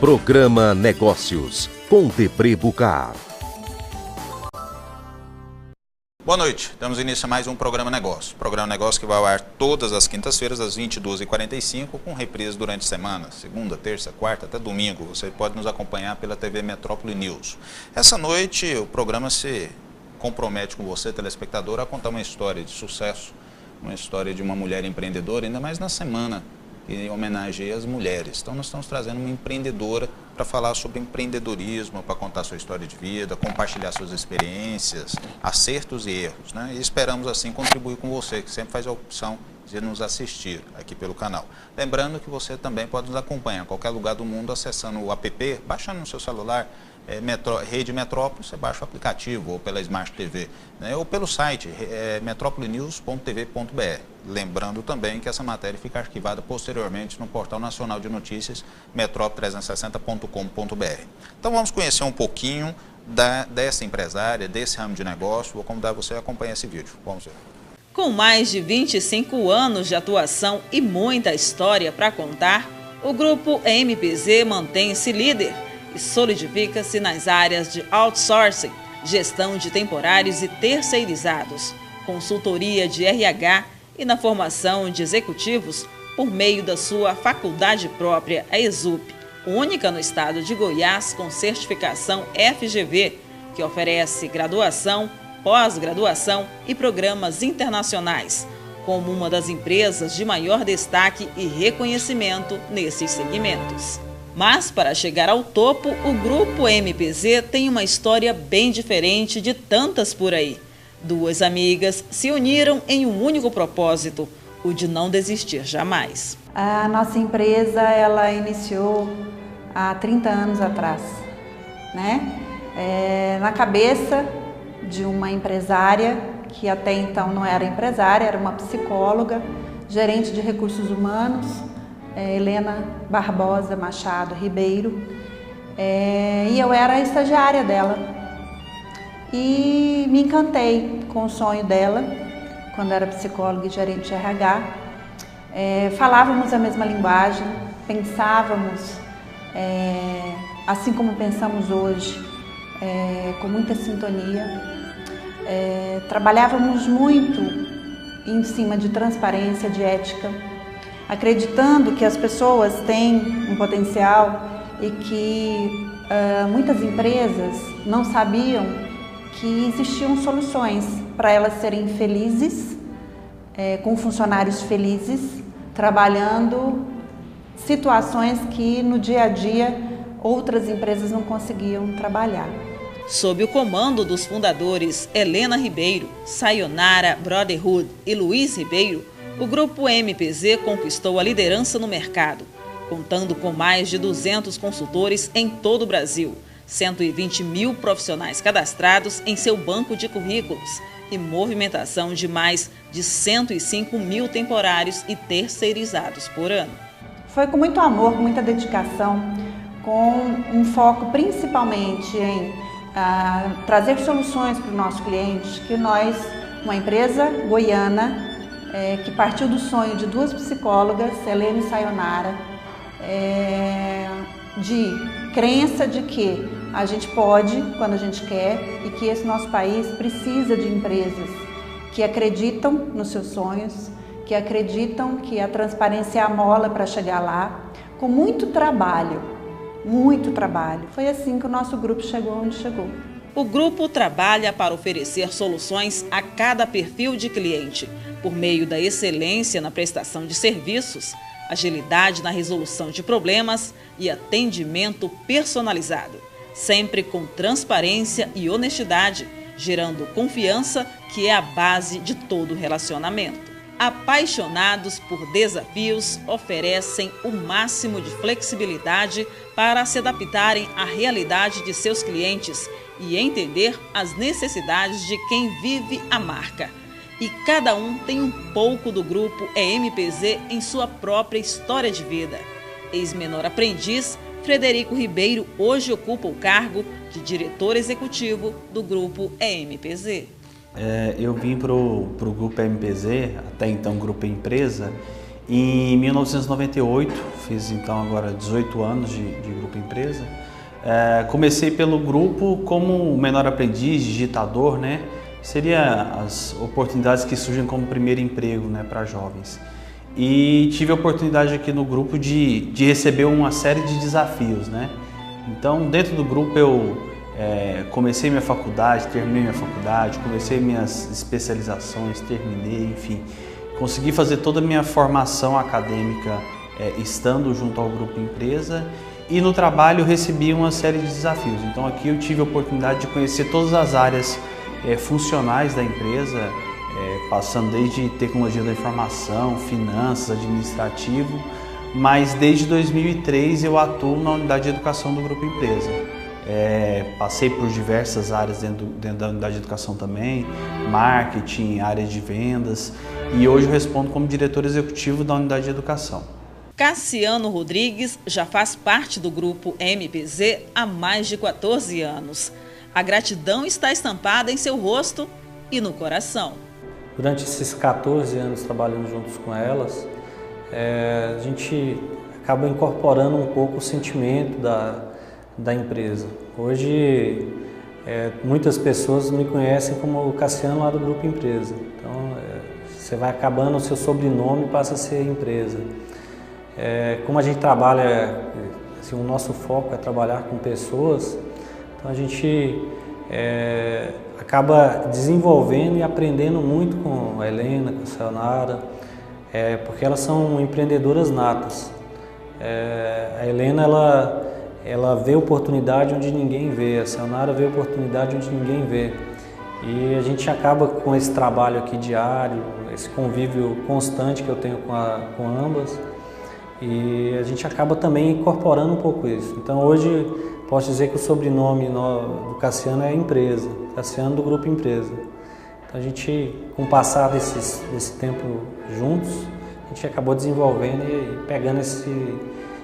Programa Negócios, com Depré Bucar. Boa noite, damos início a mais um Programa Negócio. Programa Negócio que vai ao ar todas as quintas-feiras, às 22h45, com reprise durante a semana, segunda, terça, quarta, até domingo. Você pode nos acompanhar pela TV Metrópole News. Essa noite o programa se compromete com você, telespectador, a contar uma história de sucesso, uma história de uma mulher empreendedora, ainda mais na semana em homenagem às mulheres. Então nós estamos trazendo uma empreendedora para falar sobre empreendedorismo, para contar sua história de vida, compartilhar suas experiências, acertos e erros, né? E esperamos assim contribuir com você, que sempre faz a opção de nos assistir aqui pelo canal. Lembrando que você também pode nos acompanhar em qualquer lugar do mundo acessando o app, baixando no seu celular, Rede Metrópole, você baixa o aplicativo, ou pela Smart TV, né, ou pelo site metropolenews.tv.br. Lembrando também que essa matéria fica arquivada posteriormente no Portal Nacional de Notícias, metrópole360.com.br. Então vamos conhecer um pouquinho dessa empresária, desse ramo de negócio. Vou convidar você a acompanhar esse vídeo. Vamos ver. Com mais de 25 anos de atuação e muita história para contar, o Grupo MPZ mantém-se líder e solidifica-se nas áreas de outsourcing, gestão de temporários e terceirizados, consultoria de RH e na formação de executivos por meio da sua faculdade própria, a ESUP, única no estado de Goiás com certificação FGV, que oferece graduação, pós-graduação e programas internacionais, como uma das empresas de maior destaque e reconhecimento nesses segmentos. Mas, para chegar ao topo, o Grupo MPZ tem uma história bem diferente de tantas por aí. Duas amigas se uniram em um único propósito, o de não desistir jamais. A nossa empresa, ela iniciou há 30 anos atrás, né? Na cabeça de uma empresária, que até então não era empresária, era uma psicóloga, gerente de recursos humanos, Helena Barbosa Machado Ribeiro, e eu era a estagiária dela. E me encantei com o sonho dela, quando era psicóloga e gerente de RH. Falávamos a mesma linguagem, pensávamos assim como pensamos hoje, com muita sintonia. Trabalhávamos muito em cima de transparência, de ética, acreditando que as pessoas têm um potencial e que muitas empresas não sabiam que existiam soluções para elas serem felizes, com funcionários felizes, trabalhando situações que no dia a dia outras empresas não conseguiam trabalhar. Sob o comando dos fundadores Helena Ribeiro, Sayonara Brotherhood e Luiz Ribeiro, o Grupo MPZ conquistou a liderança no mercado, contando com mais de 200 consultores em todo o Brasil, 120 mil profissionais cadastrados em seu banco de currículos e movimentação de mais de 105 mil temporários e terceirizados por ano. Foi com muito amor, com muita dedicação, com um foco principalmente em trazer soluções para o nosso cliente, que nós, uma empresa goiana, que partiu do sonho de duas psicólogas, Helena e Sayonara, de crença de que a gente pode quando a gente quer e que esse nosso país precisa de empresas que acreditam nos seus sonhos, que acreditam que a transparência é a mola para chegar lá, com muito trabalho, muito trabalho. Foi assim que o nosso grupo chegou onde chegou. O grupo trabalha para oferecer soluções a cada perfil de cliente, por meio da excelência na prestação de serviços, agilidade na resolução de problemas e atendimento personalizado, sempre com transparência e honestidade, gerando confiança, que é a base de todo relacionamento. Apaixonados por desafios, oferecem o máximo de flexibilidade para se adaptarem à realidade de seus clientes e entender as necessidades de quem vive a marca. E cada um tem um pouco do Grupo MPZ em sua própria história de vida. Ex-menor aprendiz, Frederico Ribeiro hoje ocupa o cargo de diretor executivo do Grupo MPZ. Eu vim para o Grupo MPZ, até então Grupo Empresa, Em 1998, fiz então agora 18 anos de Grupo Empresa. Comecei pelo grupo como menor aprendiz, digitador, né? Seria as oportunidades que surgem como primeiro emprego, né, para jovens. E tive a oportunidade aqui no grupo de receber uma série de desafios, né? Então, dentro do grupo eu comecei minha faculdade, terminei minha faculdade, comecei minhas especializações, terminei, enfim. Consegui fazer toda a minha formação acadêmica estando junto ao Grupo Empresa, e no trabalho eu recebi uma série de desafios. Então aqui eu tive a oportunidade de conhecer todas as áreas funcionais da empresa, passando desde tecnologia da informação, finanças, administrativo, mas desde 2003 eu atuo na unidade de educação do Grupo Empresa. Passei por diversas áreas dentro da unidade de educação também, marketing, área de vendas, e hoje eu respondo como diretor executivo da unidade de educação. Cassiano Rodrigues já faz parte do Grupo MPZ há mais de 14 anos. A gratidão está estampada em seu rosto e no coração. Durante esses 14 anos trabalhando juntos com elas, a gente acaba incorporando um pouco o sentimento da empresa. Hoje, muitas pessoas me conhecem como o Cassiano lá do Grupo Empresa. Então, você vai acabando, o seu sobrenome passa a ser empresa. Como a gente trabalha, assim, o nosso foco é trabalhar com pessoas, então a gente acaba desenvolvendo e aprendendo muito com a Helena, com a Sayonara, porque elas são empreendedoras natas. A Helena, ela vê oportunidade onde ninguém vê, a Sayonara vê oportunidade onde ninguém vê. E a gente acaba com esse trabalho aqui diário, esse convívio constante que eu tenho com ambas, e a gente acaba também incorporando um pouco isso. Então hoje posso dizer que o sobrenome do Cassiano é Empresa, Cassiano do Grupo Empresa. Então a gente, com o passar desse tempo juntos, a gente acabou desenvolvendo e pegando esse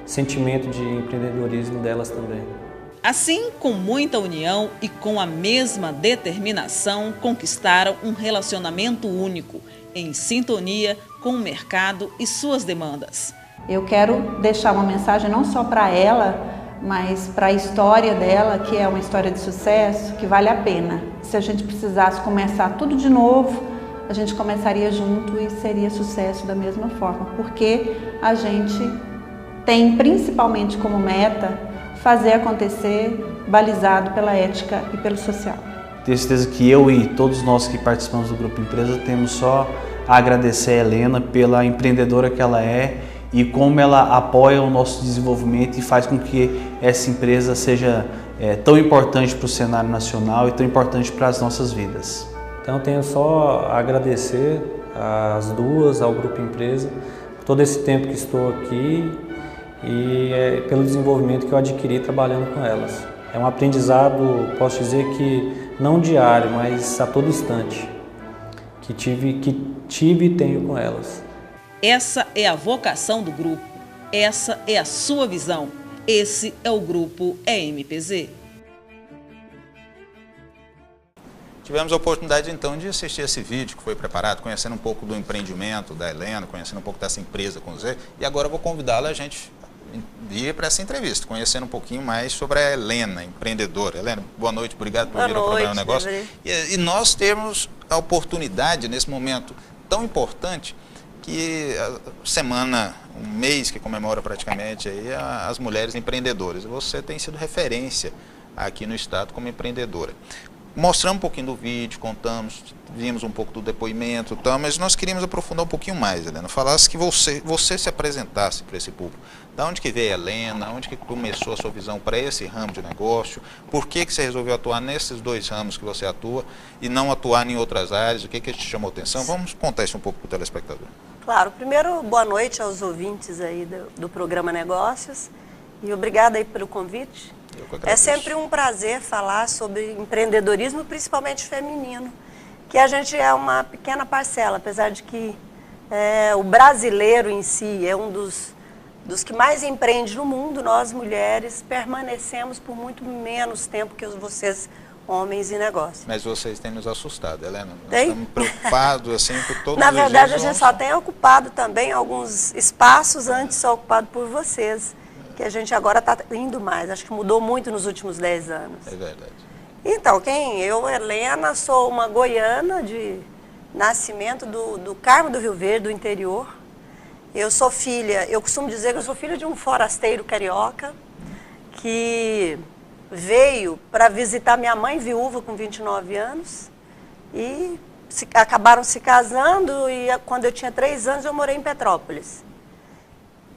sentimento de empreendedorismo delas também. Assim, com muita união e com a mesma determinação, conquistaram um relacionamento único, em sintonia com o mercado e suas demandas. Eu quero deixar uma mensagem não só para ela, mas para a história dela, que é uma história de sucesso, que vale a pena. Se a gente precisasse começar tudo de novo, a gente começaria junto e seria sucesso da mesma forma, porque a gente tem principalmente como meta fazer acontecer, balizado pela ética e pelo social. Tenho certeza que eu e todos nós que participamos do Grupo Empresa temos só a agradecer a Helena pela empreendedora que ela é e como ela apoia o nosso desenvolvimento e faz com que essa empresa seja tão importante para o cenário nacional e tão importante para as nossas vidas. Então tenho só a agradecer às duas, ao Grupo Empresa, por todo esse tempo que estou aqui e pelo desenvolvimento que eu adquiri trabalhando com elas. É um aprendizado, posso dizer que não diário, mas a todo instante, que tive e tenho com elas. Essa é a vocação do grupo, essa é a sua visão, esse é o Grupo EMPZ. Tivemos a oportunidade então de assistir esse vídeo que foi preparado, conhecendo um pouco do empreendimento da Helena, conhecendo um pouco dessa empresa com o Zé, e agora eu vou convidá-la a gente vir para essa entrevista, conhecendo um pouquinho mais sobre a Helena, empreendedora. Helena, boa noite, obrigado por vir ao programa Negócio. E nós temos a oportunidade, nesse momento tão importante, que a semana, um mês que comemora praticamente aí as mulheres empreendedoras. Você tem sido referência aqui no estado como empreendedora. Mostramos um pouquinho do vídeo, contamos, vimos um pouco do depoimento, mas nós queríamos aprofundar um pouquinho mais, Helena. Falasse que você se apresentasse para esse público. Da onde que veio a Helena, onde que começou a sua visão para esse ramo de negócio, por que você resolveu atuar nesses dois ramos que você atua e não atuar em outras áreas, o que te chamou a atenção? Vamos contar isso um pouco para o telespectador. Claro, primeiro, boa noite aos ouvintes aí do programa Negócios e obrigada aí pelo convite. É sempre um prazer falar sobre empreendedorismo, principalmente feminino, que a gente é uma pequena parcela, apesar de que o brasileiro em si é um dos que mais empreende no mundo. Nós, mulheres, permanecemos por muito menos tempo que vocês, Homens e Negócios. Mas vocês têm nos assustado, Helena. Nós Tem? estamos preocupados assim, por todos Na os dias. verdade, a gente só tem ocupado também alguns espaços antes só ocupado por vocês, que a gente agora está indo mais. Acho que mudou muito nos últimos 10 anos. É verdade. Então, eu, Helena, sou uma goiana de nascimento do Carmo do Rio Verde, do interior. Eu sou filha, eu costumo dizer que eu sou filha de um forasteiro carioca, que veio para visitar minha mãe viúva com 29 anos e acabaram se casando e quando eu tinha 3 anos eu morei em Petrópolis.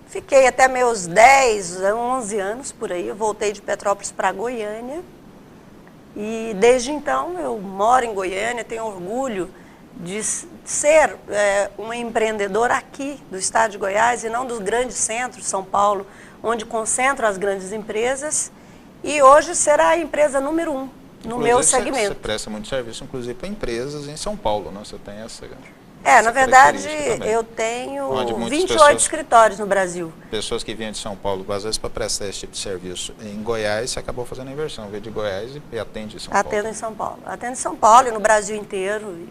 Fiquei até meus 10, 11 anos por aí, eu voltei de Petrópolis para Goiânia e desde então eu moro em Goiânia, tenho orgulho de ser uma empreendedora aqui do estado de Goiás e não dos grandes centros, São Paulo, onde concentram as grandes empresas. E hoje será a empresa número 1 no meu segmento. Você presta muito serviço, inclusive, para empresas em São Paulo, não? Você tem essa na verdade, eu tenho 28 escritórios no Brasil. Pessoas que vinham de São Paulo, às vezes, para prestar esse tipo de serviço em Goiás, você acabou fazendo a inversão, veio de Goiás e atende em São Paulo. Atendo em São Paulo. Atendo em São Paulo e no Brasil inteiro.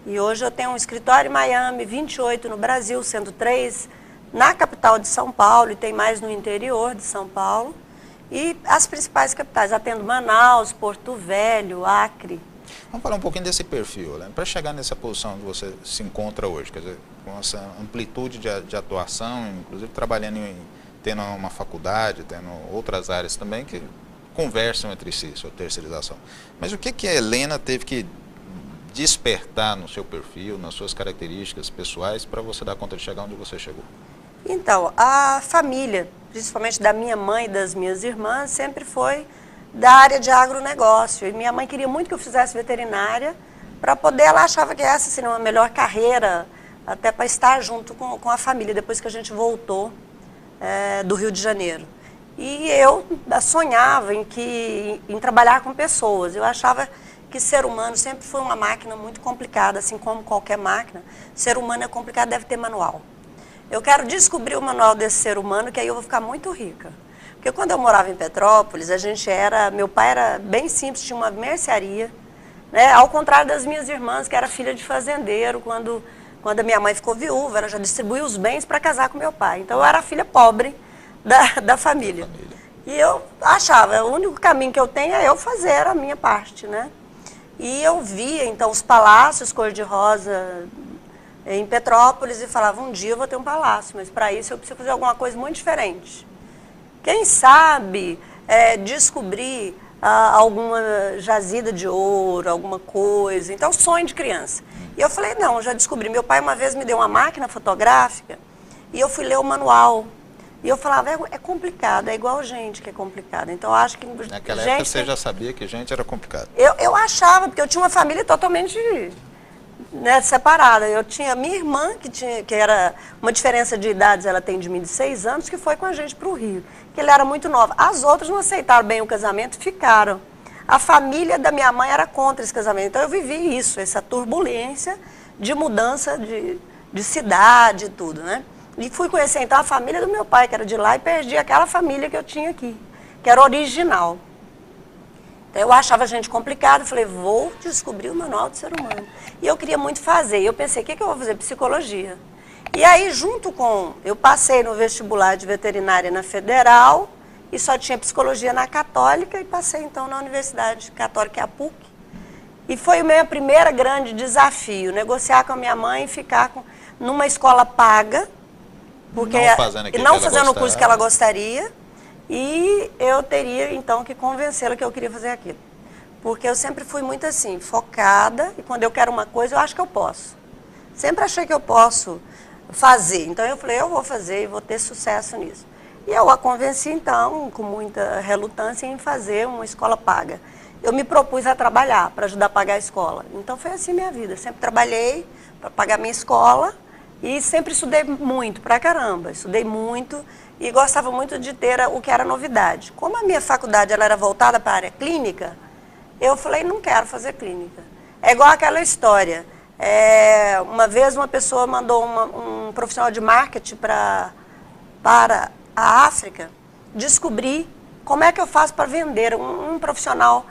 E hoje eu tenho um escritório em Miami, 28 no Brasil, sendo 3 na capital de São Paulo e tem mais no interior de São Paulo. E as principais capitais, atendo Manaus, Porto Velho, Acre. Vamos falar um pouquinho desse perfil, né? Para chegar nessa posição onde você se encontra hoje, quer dizer, com essa amplitude de atuação, inclusive trabalhando tendo uma faculdade, tendo outras áreas também que conversam entre si, sua terceirização. Mas o que a Helena teve que despertar no seu perfil, nas suas características pessoais, para você dar conta de chegar onde você chegou? Então, a família, principalmente da minha mãe e das minhas irmãs, sempre foi da área de agronegócio. E minha mãe queria muito que eu fizesse veterinária, para poder, ela achava que essa seria uma melhor carreira, até para estar junto com a família, depois que a gente voltou do Rio de Janeiro. E eu sonhava em trabalhar com pessoas. Eu achava que ser humano sempre foi uma máquina muito complicada, assim como qualquer máquina. Ser humano é complicado, deve ter manual. Eu quero descobrir o manual desse ser humano, que aí eu vou ficar muito rica. Porque quando eu morava em Petrópolis, meu pai era bem simples, tinha uma mercearia, né? Ao contrário das minhas irmãs, que era filha de fazendeiro, quando a minha mãe ficou viúva, ela já distribuiu os bens para casar com meu pai. Então eu era a filha pobre da família. E eu achava, o único caminho que eu tenho é eu fazer a minha parte, né? E eu via, então, os palácios cor-de-rosa em Petrópolis e falava, um dia eu vou ter um palácio, mas para isso eu preciso fazer alguma coisa muito diferente. Quem sabe descobrir alguma jazida de ouro, alguma coisa. Então, sonho de criança. E eu falei, não, já descobri. Meu pai uma vez me deu uma máquina fotográfica e eu fui ler o manual. E eu falava, é complicado, é igual gente que é complicado. Então, eu acho que... Naquela época você já sabia que gente era complicado. Eu achava, porque eu tinha uma família totalmente separada. Eu tinha minha irmã, que era uma diferença de idades, ela tem de mim de 6 anos, que foi com a gente para o Rio, que ele era muito nova. As outras não aceitaram bem o casamento, ficaram. A família da minha mãe era contra esse casamento. Então, eu vivi isso, essa turbulência de mudança de cidade e tudo, né? E fui conhecer, então, a família do meu pai, que era de lá, e perdi aquela família que eu tinha aqui, que era original. Então, eu achava a gente complicada, falei, vou descobrir o manual do ser humano. E eu queria muito fazer, e eu pensei, o que eu vou fazer? Psicologia. E aí, eu passei no vestibular de veterinária na Federal, e só tinha psicologia na Católica, e passei, então, na Universidade Católica, que é a PUC. E foi o meu primeiro grande desafio, negociar com a minha mãe e ficar numa escola paga, porque não fazendo o curso que ela gostaria, e eu teria, então, que convencê-la que eu queria fazer aquilo. Porque eu sempre fui muito assim, focada, e quando eu quero uma coisa, eu acho que eu posso. Sempre achei que eu posso fazer. Então, eu falei, eu vou fazer e vou ter sucesso nisso. E eu a convenci, então, com muita relutância, em fazer uma escola paga. Eu me propus a trabalhar para ajudar a pagar a escola. Então, foi assim minha vida. Sempre trabalhei para pagar minha escola e sempre estudei muito, pra caramba. Estudei muito e gostava muito de ter o que era novidade. Como a minha faculdade ela era voltada para a área clínica, eu falei, não quero fazer clínica. É igual aquela história. Uma vez uma pessoa mandou um profissional de marketing para a África descobrir como é que eu faço para vender um profissional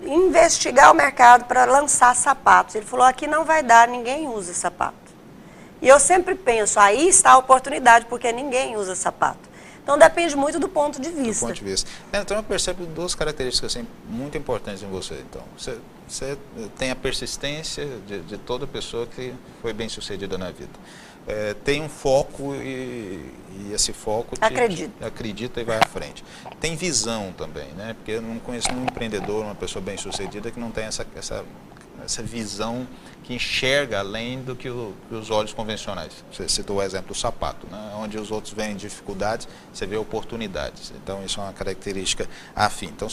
investigar o mercado para lançar sapatos. Ele falou, aqui não vai dar, ninguém usa sapato. E eu sempre penso, aí está a oportunidade, porque ninguém usa sapato. Então depende muito do ponto de vista. Do ponto de vista. Então eu percebo duas características assim, muito importantes em você. Então, você tem a persistência de toda pessoa que foi bem sucedida na vida. Tem um foco e esse foco acredita e vai à frente. Tem visão também, né? Porque eu não conheço nenhum empreendedor, uma pessoa bem sucedida que não tem essa visão que enxerga além do que os olhos convencionais. Você citou o exemplo do sapato, né? Onde os outros veem dificuldades, você vê oportunidades. Então isso é uma característica afim. Então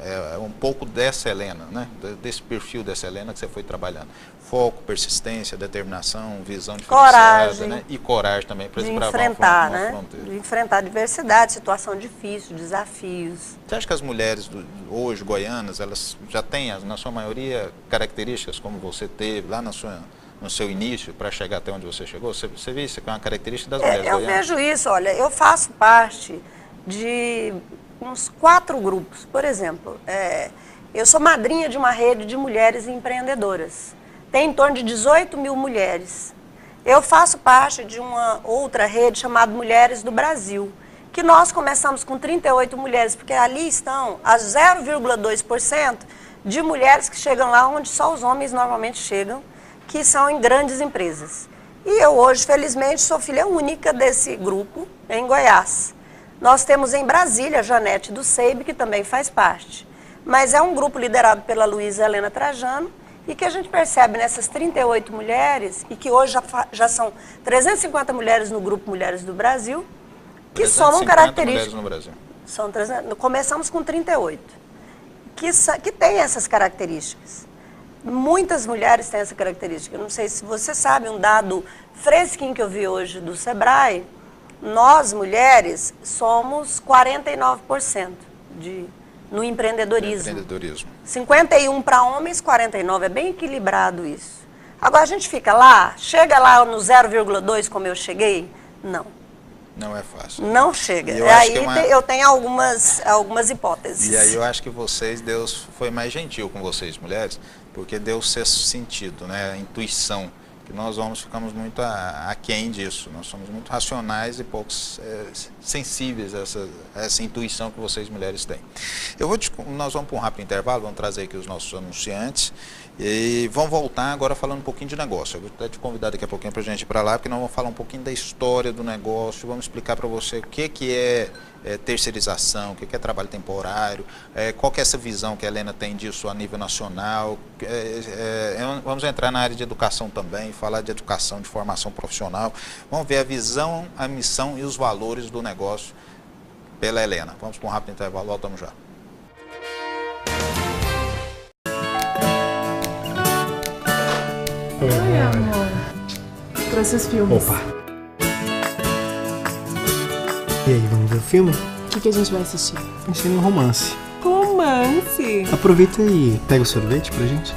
é um pouco dessa Helena, né? Desse perfil dessa Helena que você foi trabalhando. Foco, persistência, determinação, visão diferenciada, coragem, né? E coragem também para enfrentar, né? De enfrentar diversidade, situação difícil, desafios. Você acha que as mulheres hoje goianas, elas já têm, na sua maioria, características como você teve lá no seu início para chegar até onde você chegou? Você vê isso que é uma característica das mulheres goianas? Eu vejo isso, olha, eu faço parte de uns 4 grupos. Por exemplo, eu sou madrinha de uma rede de mulheres empreendedoras. Tem em torno de 18 mil mulheres. Eu faço parte de uma outra rede chamada Mulheres do Brasil, que nós começamos com 38 mulheres, porque ali estão as 0,2% de mulheres que chegam lá onde só os homens normalmente chegam, que são em grandes empresas. E eu hoje, felizmente, sou filha única desse grupo em Goiás. Nós temos em Brasília a Janete do Seib, que também faz parte. Mas é um grupo liderado pela Luísa Helena Trajano, e que a gente percebe nessas 38 mulheres, e que hoje já são 350 mulheres no grupo Mulheres do Brasil, que somam características. Mulheres no Brasil. São 300, começamos com 38, que tem essas características. Muitas mulheres têm essa característica. Eu não sei se você sabe, um dado fresquinho que eu vi hoje do Sebrae, nós mulheres somos 49% no empreendedorismo. 51 para homens, 49, é bem equilibrado isso. Agora a gente fica lá, chega lá no 0,2 como eu cheguei? Não. Não é fácil. Não chega. Aí eu tenho algumas hipóteses. E aí eu acho que Deus foi mais gentil com vocês, mulheres, porque deu sexto sentido, né? A intuição. Que nós homens ficamos muito aquém disso. Nós somos muito racionais e poucos sensíveis a essa intuição que vocês mulheres têm. Nós vamos para um rápido intervalo, vamos trazer aqui os nossos anunciantes e vamos voltar agora falando um pouquinho de negócio. Eu vou até te convidar daqui a pouquinho para a gente ir para lá, porque nós vamos falar um pouquinho da história do negócio, vamos explicar para você o que é terceirização, o que é trabalho temporário, qual que é essa visão que a Helena tem disso a nível nacional. Vamos entrar na área de educação também, falar de educação, de formação profissional. Vamos ver a visão, a missão e os valores do negócio pela Helena. Vamos para um rápido intervalo, voltamos já. Oi, amor. Trouxe os filmes. Opa! E aí, vamos ver o filme? O que a gente vai assistir? Pensei num romance. Romance? Aproveita e pega o sorvete pra gente.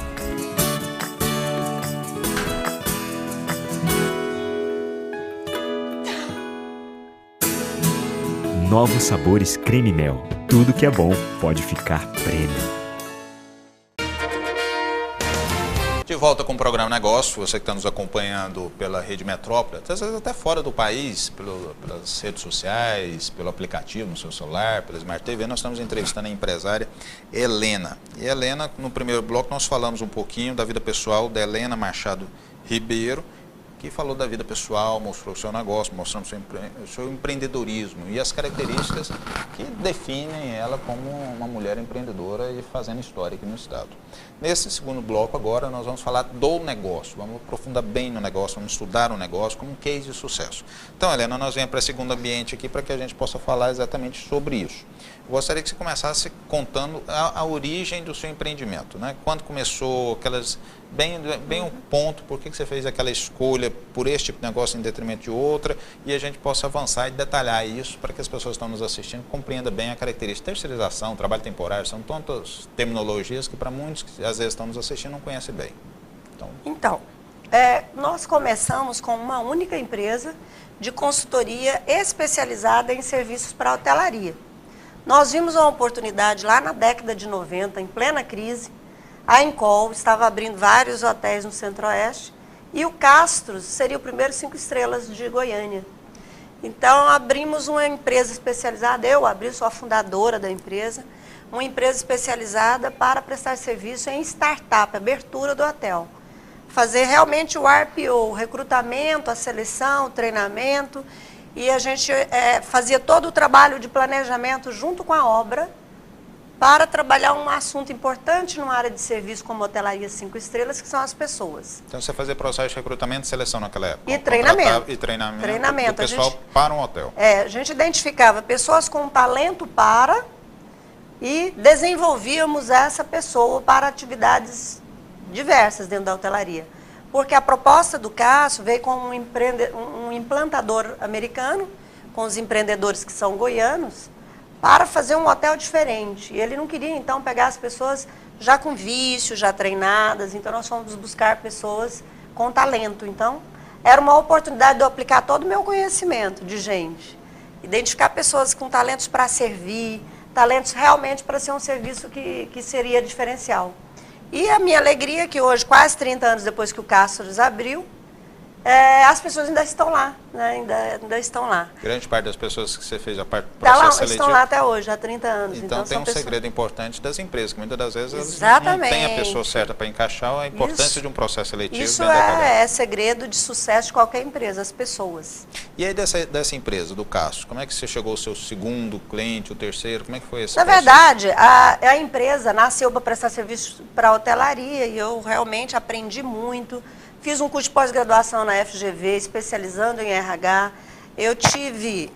Novos sabores creme mel. Tudo que é bom pode ficar prêmio. De volta com o programa Negócio, você que está nos acompanhando pela Rede Metrópole, às vezes até fora do país, pelas redes sociais, pelo aplicativo no seu celular, pela Smart TV, nós estamos entrevistando a empresária Helena. E Helena, no primeiro bloco, nós falamos um pouquinho da vida pessoal da Helena Machado Ribeiro, que falou da vida pessoal, mostrou o seu negócio, mostrando o seu empreendedorismo e as características que definem ela como uma mulher empreendedora e fazendo história aqui no estado. Nesse segundo bloco agora nós vamos falar do negócio, vamos aprofundar bem no negócio, vamos estudar o negócio como um case de sucesso. Então, Helena, nós viemos para esse segundo ambiente aqui para que a gente possa falar exatamente sobre isso. Eu gostaria que você começasse contando a origem do seu empreendimento, né? Quando começou, bem o ponto, por que você fez aquela escolha por este tipo de negócio em detrimento de outra, e a gente possa avançar e detalhar isso para que as pessoas que estão nos assistindo compreendam bem a característica. Terceirização, trabalho temporário, são tantas terminologias que para muitos que às vezes estão nos assistindo não conhecem bem. Então, nós começamos com uma única empresa de consultoria especializada em serviços para hotelaria. Nós vimos uma oportunidade lá na década de 90, em plena crise. A Encol estava abrindo vários hotéis no Centro-Oeste e o Castros seria o primeiro 5 estrelas de Goiânia. Então, abrimos uma empresa especializada, eu abri, sou a fundadora da empresa, uma empresa especializada para prestar serviço em startup, abertura do hotel. Fazer realmente o RPO, o recrutamento, a seleção, o treinamento, e a gente fazia todo o trabalho de planejamento junto com a obra para trabalhar um assunto importante numa área de serviço como hotelaria 5 estrelas, que são as pessoas. Então você fazia processo de recrutamento e seleção naquela época? E treinamento. E treinamento do pessoal para um hotel. A gente identificava pessoas com talento para e desenvolvíamos essa pessoa para atividades diversas dentro da hotelaria. Porque a proposta do Cássio veio com um implantador americano, com os empreendedores que são goianos, para fazer um hotel diferente. E ele não queria, então, pegar as pessoas já com vício, já treinadas. Então, nós fomos buscar pessoas com talento. Então, era uma oportunidade de eu aplicar todo o meu conhecimento de gente. Identificar pessoas com talentos para servir, talentos realmente para ser um serviço que seria diferencial. E a minha alegria é que hoje, quase 30 anos depois que o Castros abriu, as pessoas ainda estão lá, né? ainda estão lá. Grande parte das pessoas que você fez a parte do processo seletivo estão lá até hoje, há 30 anos. Então tem um segredo importante das empresas, que muitas das vezes elas não têm a pessoa certa para encaixar, a importância de um processo seletivo. Isso é segredo de sucesso de qualquer empresa, as pessoas. E aí dessa empresa, do Cássio, como é que você chegou ao seu segundo cliente, o terceiro, como é que foi esse processo? Na verdade, a empresa nasceu para prestar serviço para a hotelaria e eu realmente aprendi muito. Fiz um curso de pós-graduação na FGV, especializando em RH. Eu tive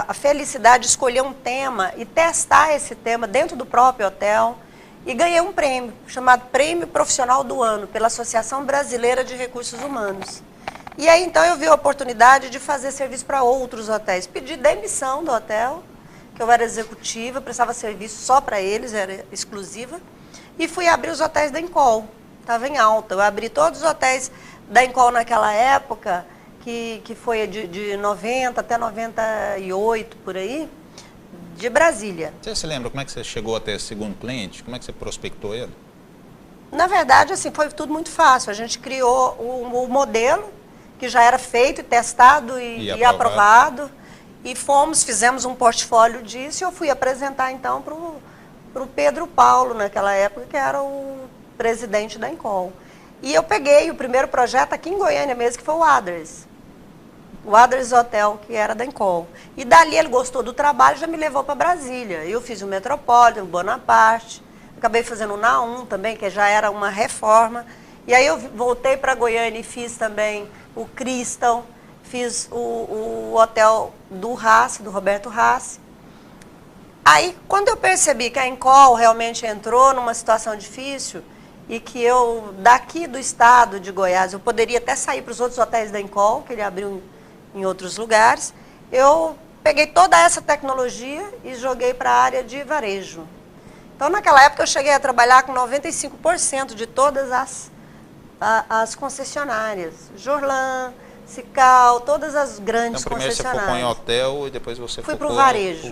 a felicidade de escolher um tema e testar esse tema dentro do próprio hotel. E ganhei um prêmio, chamado Prêmio Profissional do Ano, pela Associação Brasileira de Recursos Humanos. E aí, então, eu vi a oportunidade de fazer serviço para outros hotéis. Pedi demissão do hotel, que eu era executiva, prestava serviço só para eles, era exclusiva. E fui abrir os hotéis da Encol. Estava em alta. Eu abri todos os hotéis da Encol naquela época, que foi de 90 até 98, por aí, de Brasília. Você se lembra como é que você chegou até esse segundo cliente? Como é que você prospectou ele? Na verdade, assim, foi tudo muito fácil. A gente criou o modelo, que já era feito, testado e aprovado. E fizemos um portfólio disso e eu fui apresentar, então, para o Pedro Paulo, naquela época, que era o presidente da Encol. E eu peguei o primeiro projeto aqui em Goiânia mesmo, que foi o Aders. O Aders Hotel, que era da Encol. E dali ele gostou do trabalho e já me levou para Brasília. Eu fiz o Metropolitan, o Bonaparte, acabei fazendo o Naum também, que já era uma reforma. E aí eu voltei para Goiânia e fiz também o Crystal, fiz o hotel do Rassi, do Roberto Rassi. Aí, quando eu percebi que a Encol realmente entrou numa situação difícil, e que eu, daqui do estado de Goiás, eu poderia até sair para os outros hotéis da Encol, que ele abriu em outros lugares, eu peguei toda essa tecnologia e joguei para a área de varejo. Então, naquela época, eu cheguei a trabalhar com 95% de todas as concessionárias. Jorlan, Cical, todas as grandes concessionárias. Então, primeiro você focou em hotel e depois você fui focou para o varejo.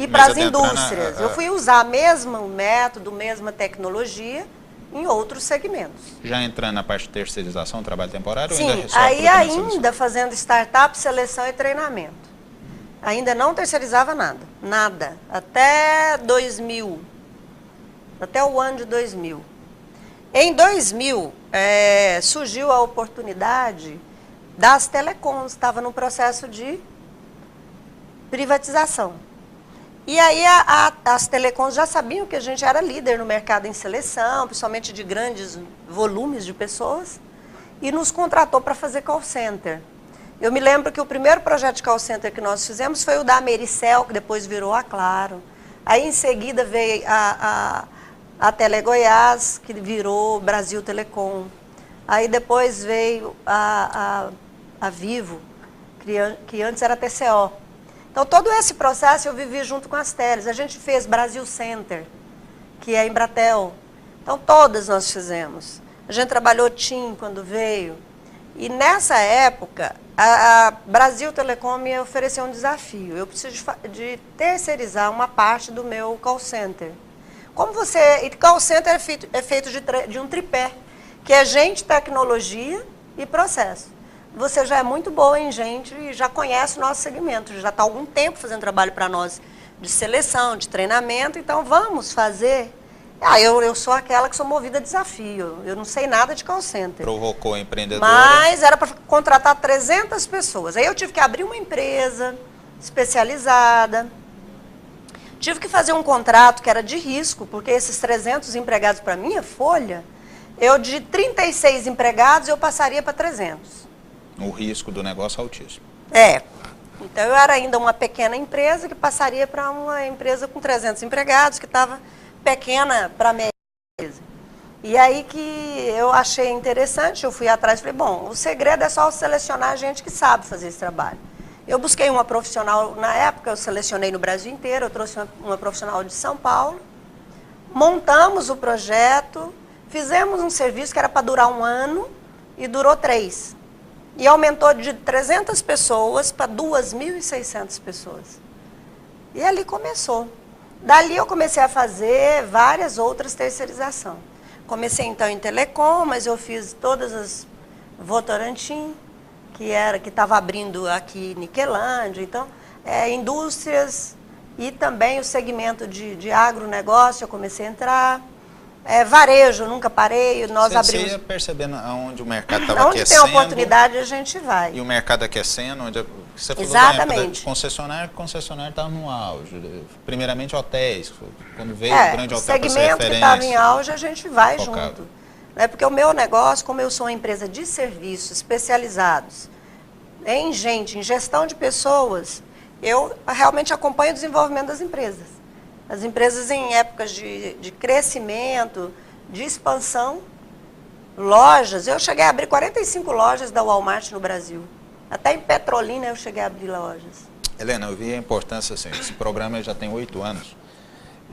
E para as indústrias. Eu fui usar o mesmo método, mesma tecnologia, em outros segmentos. Já entrando na parte de terceirização, trabalho temporário? Sim, ou ainda ainda fazendo startup, seleção e treinamento. Ainda não terceirizava nada, nada. Até 2000, até o ano de 2000. Em 2000, surgiu a oportunidade das telecoms, estava no processo de privatização. E aí as telecoms já sabiam que a gente era líder no mercado em seleção, principalmente de grandes volumes de pessoas, e nos contratou para fazer call center. Eu me lembro que o primeiro projeto de call center que nós fizemos foi o da Americel, que depois virou a Claro. Aí em seguida veio a Telegoiás, que virou Brasil Telecom. Aí depois veio a Vivo, que antes era TCO. Então, todo esse processo eu vivi junto com as teles. A gente fez Brasil Center, que é Embratel. Então, todas nós fizemos. A gente trabalhou TIM quando veio. E nessa época, A Brasil Telecom me ofereceu um desafio. Eu preciso de terceirizar uma parte do meu call center. E call center é feito de um tripé, que é gente, tecnologia e processo. Você já é muito boa em gente e já conhece o nosso segmento, já está há algum tempo fazendo trabalho para nós de seleção, de treinamento, então vamos fazer. Eu sou aquela que sou movida a desafio, eu não sei nada de call center. Provocou empreendedora. Mas era para contratar 300 pessoas. Aí eu tive que abrir uma empresa especializada, tive que fazer um contrato que era de risco, porque esses 300 empregados para minha folha, de 36 empregados eu passaria para 300. O risco do negócio altíssimo. Então eu era ainda uma pequena empresa que passaria para uma empresa com 300 empregados, que estava pequena para a média. E aí que eu achei interessante, eu fui atrás e falei, bom, o segredo é só selecionar gente que sabe fazer esse trabalho. Eu busquei uma profissional, na época eu selecionei no Brasil inteiro, eu trouxe uma profissional de São Paulo, montamos o projeto, fizemos um serviço que era para durar 1 ano e durou 3. E aumentou de 300 pessoas para 2.600 pessoas. E ali começou. Dali eu comecei a fazer várias outras terceirizações. Comecei então em telecom, mas eu fiz todas as Votorantim, que estava abrindo aqui Niquelândia, então, indústrias e também o segmento de agronegócio eu comecei a entrar. Varejo, nunca parei, nós abrimos... Você ia percebendo aonde o mercado estava aquecendo. Onde tem oportunidade a gente vai. E o mercado aquecendo, onde você falou exatamente. Concessionário estava no auge. Primeiramente hotéis, quando veio o grande hotel para ser referência. Segmento que estava em auge, a gente vai junto. Porque o meu negócio, como eu sou uma empresa de serviços especializados em gestão de pessoas, eu realmente acompanho o desenvolvimento das empresas. As empresas em épocas de crescimento, de expansão, lojas. Eu cheguei a abrir 45 lojas da Walmart no Brasil. Até em Petrolina eu cheguei a abrir lojas. Helena, eu vi a importância, assim, esse programa já tem 8 anos.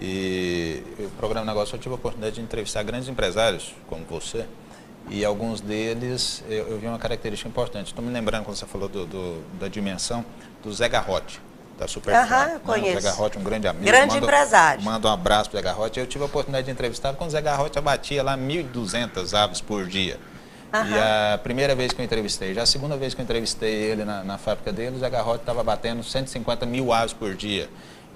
E o programa Negócio eu tive a oportunidade de entrevistar grandes empresários, como você. E alguns deles, eu vi uma característica importante. Estou me lembrando, quando você falou da dimensão, do Zé Garrote. Da Superfly. Conheço. O Zé Garrote, um grande amigo. Grande empresário. Manda um abraço para o Zé Garrote. Eu tive a oportunidade de entrevistar quando o Zé Garrote abatia lá 1.200 aves por dia. E a primeira vez que eu entrevistei, já a segunda vez que eu entrevistei ele na fábrica dele, o Zé Garrote estava batendo 150 mil aves por dia.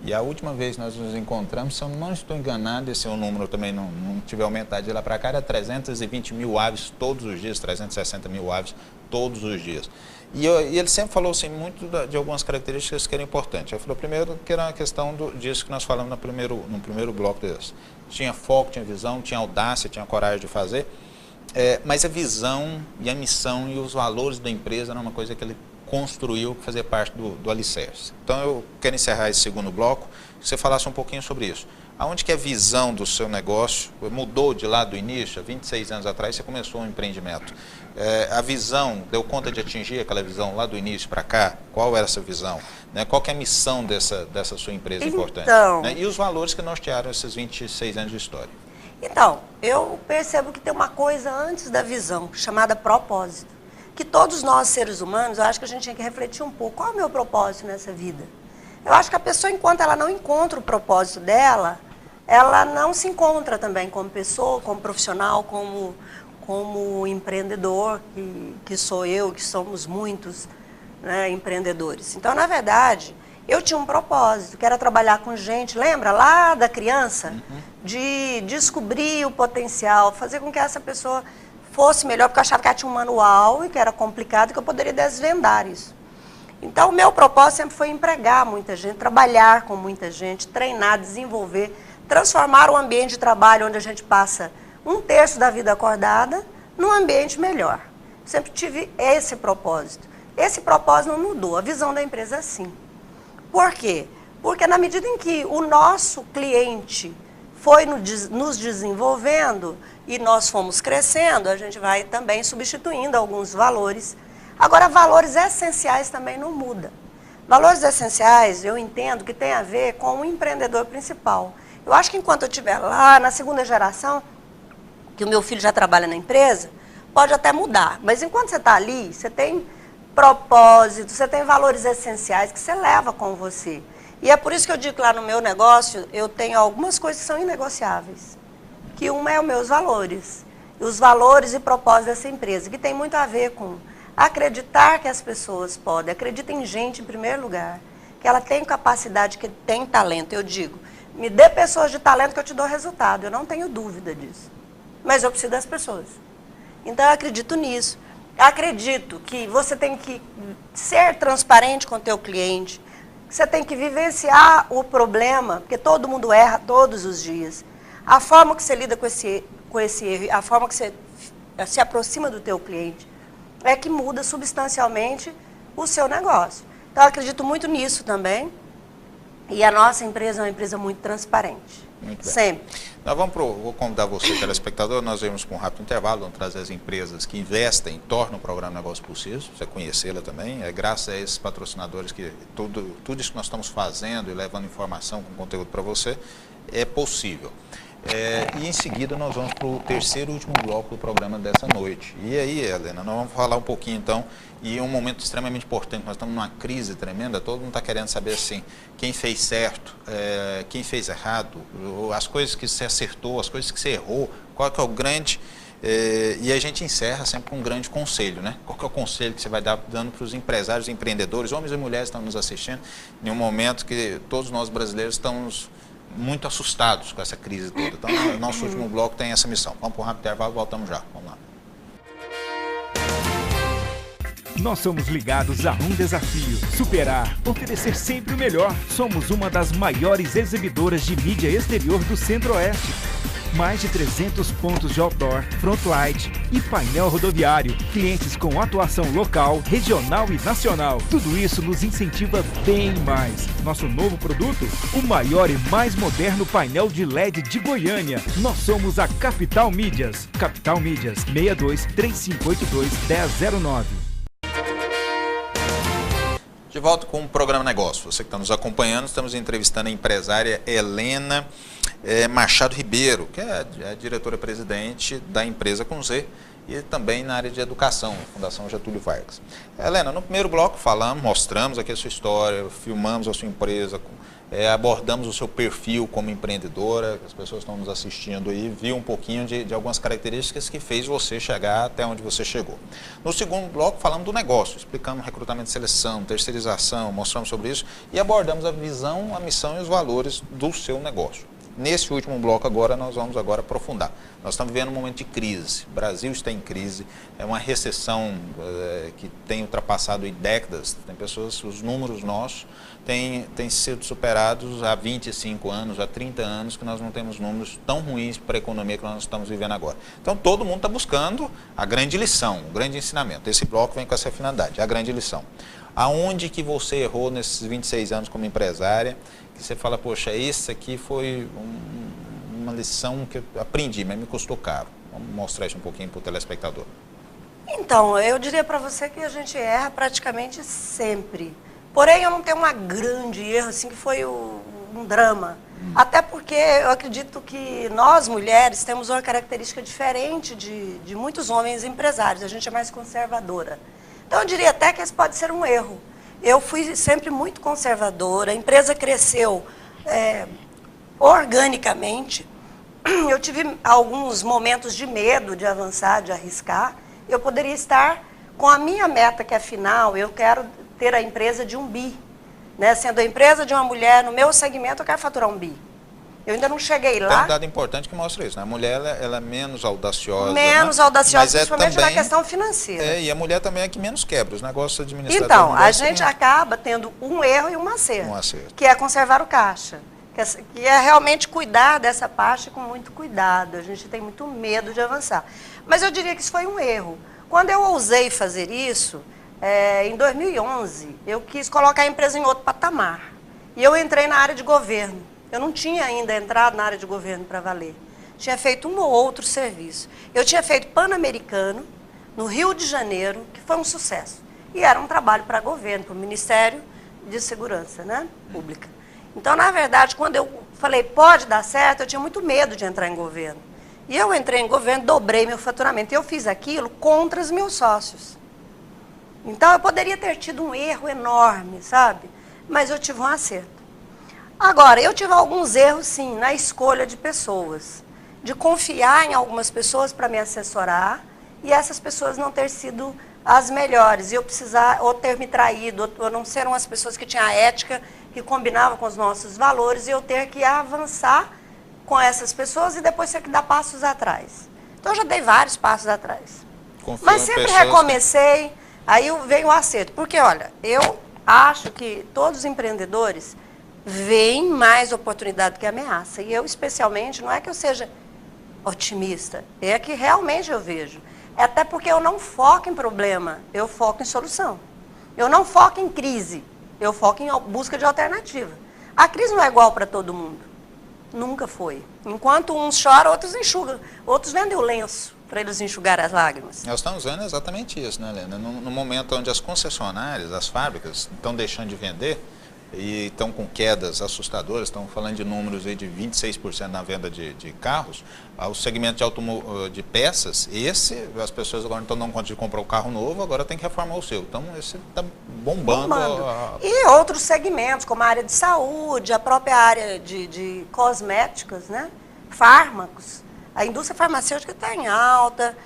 E a última vez que nós nos encontramos, se eu não estou enganado, esse é um número também não tiver aumentado de lá para cá, era 320 mil aves todos os dias, 360 mil aves todos os dias. E ele sempre falou assim, muito de algumas características que eram importantes. Ele falou primeiro que era uma questão disso que nós falamos no primeiro bloco desse. Tinha foco, tinha visão, tinha audácia, tinha coragem de fazer, mas a visão e a missão e os valores da empresa era uma coisa que ele construiu para fazer parte do alicerce. Então eu quero encerrar esse segundo bloco, que você falasse um pouquinho sobre isso. Aonde que a visão do seu negócio mudou de lá do início? Há 26 anos atrás você começou um empreendimento. A visão, deu conta de atingir aquela visão lá do início para cá? Qual era essa visão? Qual que é a missão dessa sua empresa importante? E os valores que nortearam esses 26 anos de história? Então, eu percebo que tem uma coisa antes da visão, chamada propósito. Que todos nós, seres humanos, eu acho que a gente tinha que refletir um pouco. Qual é o meu propósito nessa vida? Eu acho que a pessoa, enquanto ela não encontra o propósito dela, ela não se encontra também como pessoa, como profissional, como empreendedor, que sou eu, que somos muitos, né, empreendedores. Então, na verdade, eu tinha um propósito, que era trabalhar com gente, lembra lá da criança? De descobrir o potencial, fazer com que essa pessoa fosse melhor, porque eu achava que ela tinha um manual e que era complicado e que eu poderia desvendar isso. Então, o meu propósito sempre foi empregar muita gente, trabalhar com muita gente, treinar, desenvolver, transformar o ambiente de trabalho onde a gente passa 1/3 da vida acordada num ambiente melhor. Sempre tive esse propósito. Esse propósito não mudou, a visão da empresa é sim. Por quê? Porque na medida em que o nosso cliente foi nos desenvolvendo e nós fomos crescendo, a gente vai também substituindo alguns valores. Agora, valores essenciais também não mudam. Valores essenciais, eu entendo que tem a ver com o empreendedor principal. Eu acho que enquanto eu estiver lá na segunda geração, que o meu filho já trabalha na empresa, pode até mudar. Mas enquanto você está ali, você tem propósito, você tem valores essenciais que você leva com você. E é por isso que eu digo que lá no meu negócio, eu tenho algumas coisas que são inegociáveis. Que uma é os meus valores. Os valores e propósitos dessa empresa, que tem muito a ver com acreditar que as pessoas podem, acredita em gente em primeiro lugar, que ela tem capacidade, que tem talento. Eu digo, me dê pessoas de talento que eu te dou resultado, eu não tenho dúvida disso. Mas eu preciso das pessoas. Então eu acredito nisso. Acredito que você tem que ser transparente com o teu cliente, você tem que vivenciar o problema, porque todo mundo erra todos os dias. A forma que você lida com esse erro, a forma que você se aproxima do teu cliente, é que muda substancialmente o seu negócio. Então, eu acredito muito nisso também. E a nossa empresa é uma empresa muito transparente. Muito bem. Sempre. Nós vou convidar você, telespectador, nós vamos com um rápido intervalo, vamos trazer as empresas que investem, tornam o programa Negócio Possível, você conhecê-la também. É graças a esses patrocinadores que tudo isso que nós estamos fazendo e levando informação com conteúdo para você é possível. E em seguida nós vamos para o terceiro e último bloco do programa dessa noite. E aí, Helena, nós vamos falar um pouquinho então, e um momento extremamente importante, nós estamos numa crise tremenda, todo mundo está querendo saber assim, quem fez certo, quem fez errado, as coisas que você acertou, as coisas que você errou, qual que é o grande... e a gente encerra sempre com um grande conselho, né? Qual que é o conselho que você vai dando para os empresários, empreendedores, homens e mulheres que estão nos assistindo, em um momento que todos nós brasileiros estamos muito assustados com essa crise toda. Então, o nosso último bloco tem essa missão. Vamos para um rápido intervalo, voltamos já. Vamos lá. Nós somos ligados a um desafio: superar, oferecer sempre o melhor. Somos uma das maiores exibidoras de mídia exterior do Centro-Oeste. Mais de 300 pontos de outdoor, frontlight e painel rodoviário. Clientes com atuação local, regional e nacional. Tudo isso nos incentiva bem mais. Nosso novo produto? O maior e mais moderno painel de LED de Goiânia. Nós somos a Capital Mídias. Capital Mídias, 62 3582 1009. De volta com o programa Negócio. Você que está nos acompanhando, estamos entrevistando a empresária Helena Machado Ribeiro, que é a diretora-presidente da empresa com Z e também na área de educação, Fundação Getúlio Vargas. Helena, no primeiro bloco mostramos aqui a sua história, filmamos a sua empresa, abordamos o seu perfil como empreendedora, as pessoas estão nos assistindo aí, viu um pouquinho de algumas características que fez você chegar até onde você chegou. No segundo bloco falamos do negócio, explicamos recrutamento e seleção, terceirização, mostramos sobre isso e abordamos a visão, a missão e os valores do seu negócio. Nesse último bloco agora, nós vamos aprofundar. Nós estamos vivendo um momento de crise, o Brasil está em crise, é uma recessão que tem ultrapassado em décadas, tem pessoas, os números nossos têm sido superados há 25 anos, há 30 anos, que nós não temos números tão ruins para a economia que nós estamos vivendo agora. Então todo mundo está buscando a grande lição, o grande ensinamento. Esse bloco vem com essa finalidade, a grande lição. Aonde que você errou nesses 26 anos como empresária, que você fala, poxa, isso aqui foi uma lição que eu aprendi, mas me custou caro. Vamos mostrar isso um pouquinho para o telespectador. Então, eu diria para você que a gente erra praticamente sempre. Porém, eu não tenho um grande erro, assim, que foi um drama. Até porque eu acredito que nós, mulheres, temos uma característica diferente de muitos homens empresários. A gente é mais conservadora. Então, eu diria até que esse pode ser um erro. Eu fui sempre muito conservadora, a empresa cresceu organicamente. Eu tive alguns momentos de medo de avançar, de arriscar. Eu poderia estar com a minha meta, que afinal eu quero ter a empresa de 1 bi. Né? Sendo a empresa de uma mulher, no meu segmento eu quero faturar 1 bi. Eu ainda não cheguei lá. Tem um dado importante que mostra isso, né? A mulher ela é menos audaciosa. Menos audaciosa, principalmente na questão financeira. E a mulher também é que menos quebra os negócios administrativos. Então, a gente acaba tendo um erro e um acerto. Que é conservar o caixa. Que é realmente cuidar dessa parte com muito cuidado. A gente tem muito medo de avançar. Mas eu diria que isso foi um erro. Quando eu ousei fazer isso, em 2011, eu quis colocar a empresa em outro patamar. E eu entrei na área de governo. Eu não tinha ainda entrado na área de governo para valer. Tinha feito um ou outro serviço. Eu tinha feito Pan-Americano, no Rio de Janeiro, que foi um sucesso. E era um trabalho para governo, para o Ministério de Segurança, né, Pública. Então, na verdade, quando eu falei, pode dar certo, eu tinha muito medo de entrar em governo. E eu entrei em governo, dobrei meu faturamento. E eu fiz aquilo contra os meus sócios. Então, eu poderia ter tido um erro enorme, sabe? Mas eu tive um acerto. Agora, eu tive alguns erros, sim, na escolha de pessoas. De confiar em algumas pessoas para me assessorar e essas pessoas não ter sido as melhores. E eu precisar, ou ter me traído, ou não serem as pessoas que tinham a ética, que combinavam com os nossos valores, e eu ter que avançar com essas pessoas e depois ter que dar passos atrás. Então, eu já dei vários passos atrás. Mas sempre recomecei, aí veio o acerto. Porque, olha, eu acho que todos os empreendedores veem mais oportunidade do que ameaça. E eu, especialmente, não é que eu seja otimista, é que realmente eu vejo. É até porque eu não foco em problema, eu foco em solução. Eu não foco em crise, eu foco em busca de alternativa. A crise não é igual para todo mundo. Nunca foi. Enquanto uns choram, outros enxugam. Outros vendem o lenço para eles enxugarem as lágrimas. Nós estamos vendo exatamente isso, né, Helena? No momento onde as concessionárias, as fábricas, estão deixando de vender e estão com quedas assustadoras, estão falando de números aí de 26% na venda de carros, o segmento de peças, as pessoas agora não estão dando conta de comprar um carro novo, agora tem que reformar o seu. Então, esse está bombando. E outros segmentos, como a área de saúde, a própria área de cosméticos, né? Fármacos. A indústria farmacêutica está em alta,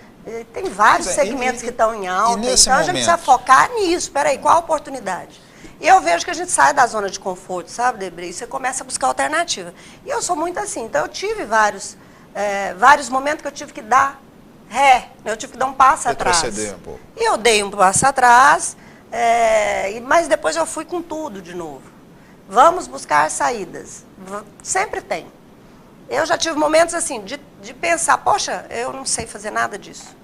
tem vários segmentos que estão em alta. Então, a gente precisa focar nisso. Espera aí, qual a oportunidade? E eu vejo que a gente sai da zona de conforto, sabe, Debray? E você começa a buscar alternativa. E eu sou muito assim. Então, eu tive vários momentos que eu tive que dar eu tive que dar um passo atrás. Um pouco. E eu dei um passo atrás, mas depois eu fui com tudo de novo. Vamos buscar saídas. Sempre tem. Eu já tive momentos assim, de pensar, poxa, eu não sei fazer nada disso.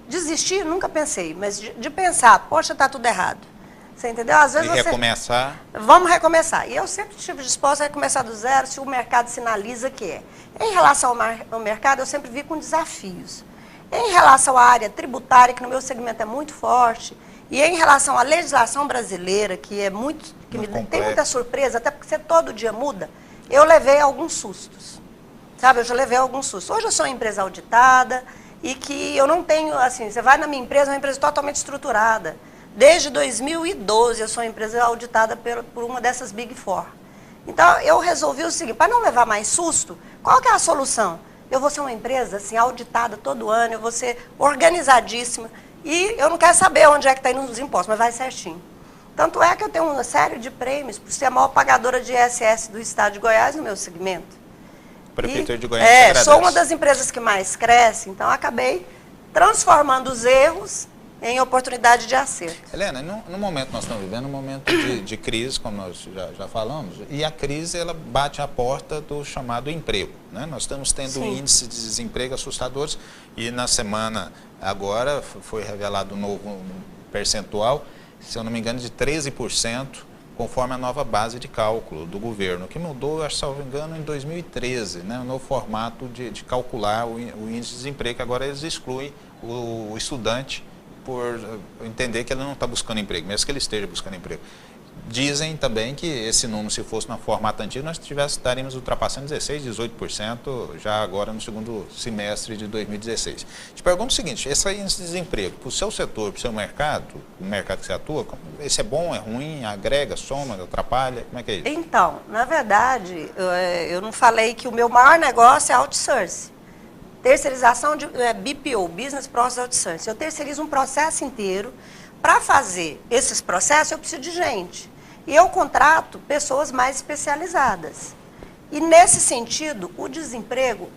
Desistir, nunca pensei, mas de pensar, poxa, está tudo errado. Você entendeu? Às vezes recomeçar. Vamos recomeçar. E eu sempre estive disposta a recomeçar do zero se o mercado sinaliza que é. Em relação ao mercado, eu sempre vi com desafios. Em relação à área tributária, que no meu segmento é muito forte, e em relação à legislação brasileira, que tem muita surpresa, até porque você todo dia muda, eu levei alguns sustos. Sabe, eu já levei alguns sustos. Hoje eu sou uma empresa auditada e que eu não tenho, assim, você vai na minha empresa, é uma empresa totalmente estruturada. Desde 2012 eu sou uma empresa auditada por uma dessas Big Four. Então eu resolvi o seguinte, para não levar mais susto, qual que é a solução? Eu vou ser uma empresa assim, auditada todo ano, eu vou ser organizadíssima e eu não quero saber onde é que está indo os impostos, mas vai certinho. Tanto é que eu tenho uma série de prêmios por ser a maior pagadora de ISS do estado de Goiás no meu segmento. Prefeitura de Goiás sou uma das empresas que mais cresce, então acabei transformando os erros em oportunidade de acerto. Helena, no momento que nós estamos vivendo, um momento de crise, como nós já falamos, e a crise ela bate à porta do chamado emprego. Né? Nós estamos tendo índices de desemprego assustadores e na semana agora foi revelado um novo percentual, se eu não me engano, de 13%, conforme a nova base de cálculo do governo, que mudou, acho, salvo engano, em 2013, né? O novo formato de calcular o índice de desemprego, que agora eles excluem o estudante por entender que ele não está buscando emprego, mesmo que ele esteja buscando emprego. Dizem também que esse número, se fosse no formato antigo, nós estaríamos ultrapassando 16%, 18% já agora no segundo semestre de 2016. Te pergunto o seguinte, esse índice de desemprego, para o seu setor, para o seu mercado, o mercado que você atua, esse é bom, é ruim, agrega, soma, atrapalha, como é que é isso? Então, na verdade, eu não falei que o meu maior negócio é outsourcing. Terceirização de BPO, Business Process Outsourcing. Eu terceirizo um processo inteiro. Para fazer esses processos, eu preciso de gente. E eu contrato pessoas mais especializadas. E, nesse sentido, o desemprego,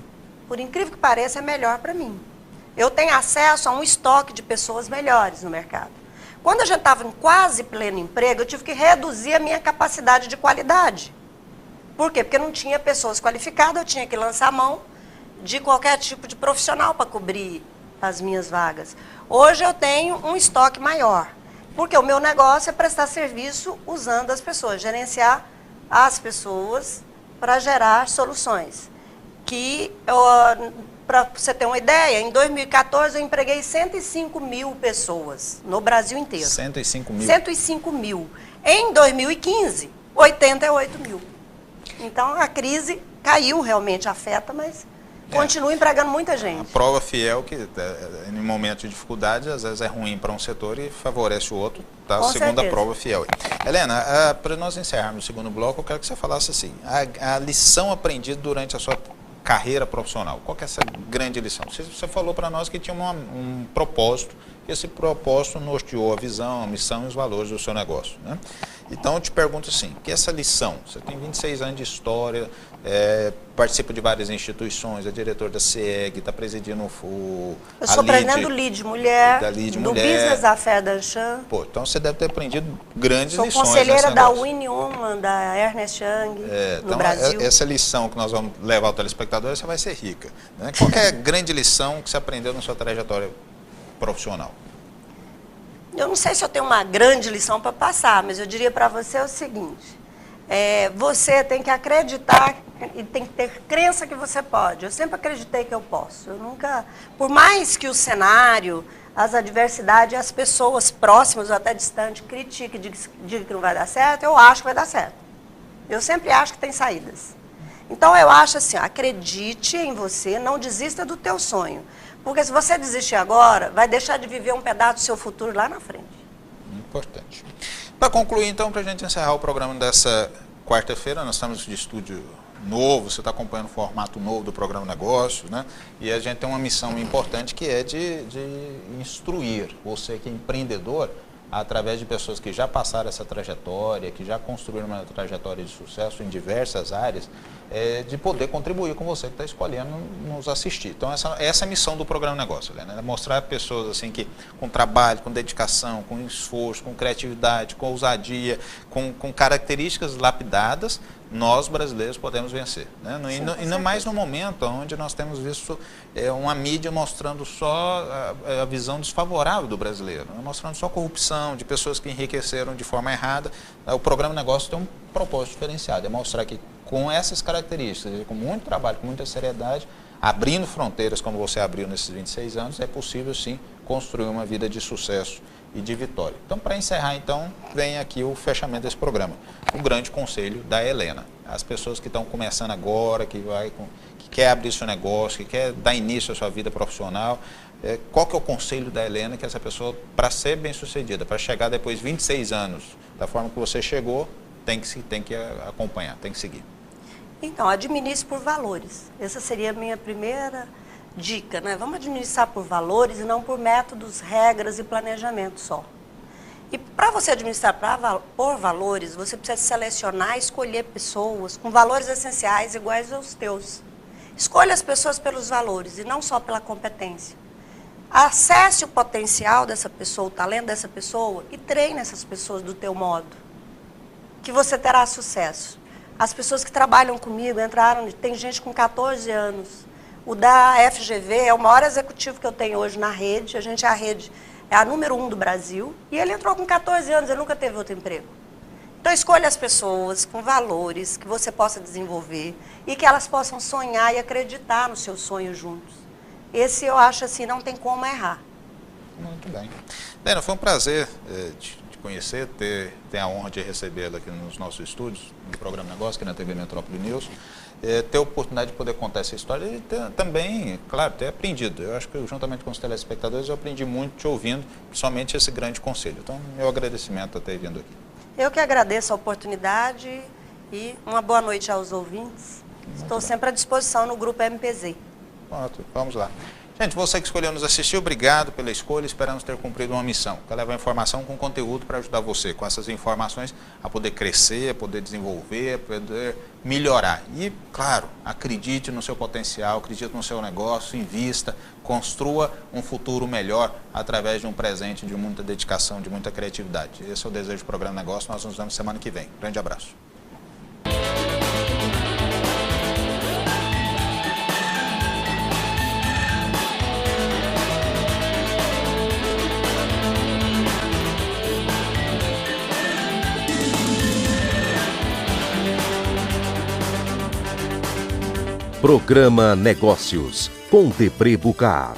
por incrível que pareça, é melhor para mim. Eu tenho acesso a um estoque de pessoas melhores no mercado. Quando a gente estava em quase pleno emprego, eu tive que reduzir a minha capacidade de qualidade. Por quê? Porque não tinha pessoas qualificadas, eu tinha que lançar a mão de qualquer tipo de profissional para cobrir as minhas vagas. Hoje eu tenho um estoque maior, porque o meu negócio é prestar serviço usando as pessoas, gerenciar as pessoas para gerar soluções. Para você ter uma ideia, em 2014 eu empreguei 105 mil pessoas no Brasil inteiro. 105 mil? 105 mil. Em 2015, 88 mil. Então a crise caiu, realmente afeta, mas continua empregando muita gente. A prova fiel que, em momentos de dificuldade, às vezes é ruim para um setor e favorece o outro, tá? Com Segunda certeza. prova fiel. Helena, para nós encerrarmos o segundo bloco, eu quero que você falasse assim, a lição aprendida durante a sua carreira profissional. Qual que é essa grande lição? Você falou para nós que tinha um propósito, e esse propósito norteou a visão, a missão e os valores do seu negócio, né? Então, eu te pergunto assim, que essa lição, você tem 26 anos de história, participa de várias instituições, é diretor da CIEG, está presidindo Eu sou presidente do LID Mulher, do Business Affair da Anshan. Pô, então você deve ter aprendido grandes lições. Sou conselheira da Winnie Woman, da Ernest Young, no Brasil. Essa lição que nós vamos levar ao telespectador, você vai ser rica, né? Qual que é a grande lição que você aprendeu na sua trajetória profissional? Eu não sei se eu tenho uma grande lição para passar, mas eu diria para você o seguinte, você tem que acreditar e tem que ter crença que você pode. Eu sempre acreditei que eu posso. Eu nunca, por mais que o cenário, as adversidades, as pessoas próximas ou até distantes critiquem e digam que não vai dar certo, eu acho que vai dar certo. Eu sempre acho que tem saídas. Então eu acho assim, acredite em você, não desista do teu sonho. Porque se você desistir agora, vai deixar de viver um pedaço do seu futuro lá na frente. Importante. Para concluir, então, para a gente encerrar o programa dessa quarta-feira, nós estamos de estúdio novo, você está acompanhando o formato novo do programa Negócios, né? E a gente tem uma missão importante que é de instruir você que é empreendedor, através de pessoas que já passaram essa trajetória, que já construíram uma trajetória de sucesso em diversas áreas, de poder contribuir com você que está escolhendo nos assistir. Então, essa é a missão do programa Negócio, né? Mostrar pessoas assim que, com trabalho, com dedicação, com esforço, com criatividade, com ousadia, com características lapidadas, nós brasileiros podemos vencer, né? E não mais no momento onde nós temos visto uma mídia mostrando só a visão desfavorável do brasileiro, né? Mostrando só corrupção, de pessoas que enriqueceram de forma errada. O programa Negócio tem um propósito diferenciado, é mostrar que com essas características, com muito trabalho, com muita seriedade, abrindo fronteiras como você abriu nesses 26 anos, é possível sim construir uma vida de sucesso e de vitória. Então, para encerrar, então, vem aqui o fechamento desse programa. O grande conselho da Helena. As pessoas que estão começando agora, que quer abrir seu negócio, que quer dar início à sua vida profissional, qual que é o conselho da Helena que essa pessoa, para ser bem-sucedida, para chegar depois de 26 anos, da forma que você chegou, tem que acompanhar, tem que seguir? Então, administre por valores. Essa seria a minha primeira dica, né? Vamos administrar por valores e não por métodos, regras e planejamento só. E para você administrar por valores, você precisa selecionar e escolher pessoas com valores essenciais iguais aos teus. Escolha as pessoas pelos valores e não só pela competência. Acesse o potencial dessa pessoa, o talento dessa pessoa e treine essas pessoas do teu modo, que você terá sucesso. As pessoas que trabalham comigo entraram, tem gente com 14 anos. O da FGV é o maior executivo que eu tenho hoje na rede. A gente é a número 1 do Brasil. E ele entrou com 14 anos, ele nunca teve outro emprego. Então escolha as pessoas com valores que você possa desenvolver e que elas possam sonhar e acreditar no seu sonho juntos. Esse eu acho assim, não tem como errar. Muito bem. Helena, foi um prazer te conhecer, ter a honra de recebê-la aqui nos nossos estúdios, no programa Negócio, aqui na TV Metrópole News. Ter a oportunidade de poder contar essa história e também, claro, ter aprendido. Eu acho que juntamente com os telespectadores eu aprendi muito te ouvindo, principalmente esse grande conselho. Então, meu agradecimento a ter vindo aqui. Eu que agradeço a oportunidade e uma boa noite aos ouvintes. Estou sempre à disposição no Grupo MPZ. Pronto, vamos lá. Gente, você que escolheu nos assistir, obrigado pela escolha, esperamos ter cumprido uma missão, que é levar informação com conteúdo para ajudar você, com essas informações, a poder crescer, a poder desenvolver, a poder melhorar. E, claro, acredite no seu potencial, acredite no seu negócio, invista, construa um futuro melhor através de um presente de muita dedicação, de muita criatividade. Esse é o desejo do programa Negócio, nós nos vemos semana que vem. Grande abraço. Programa Negócios, com Depré Bucar.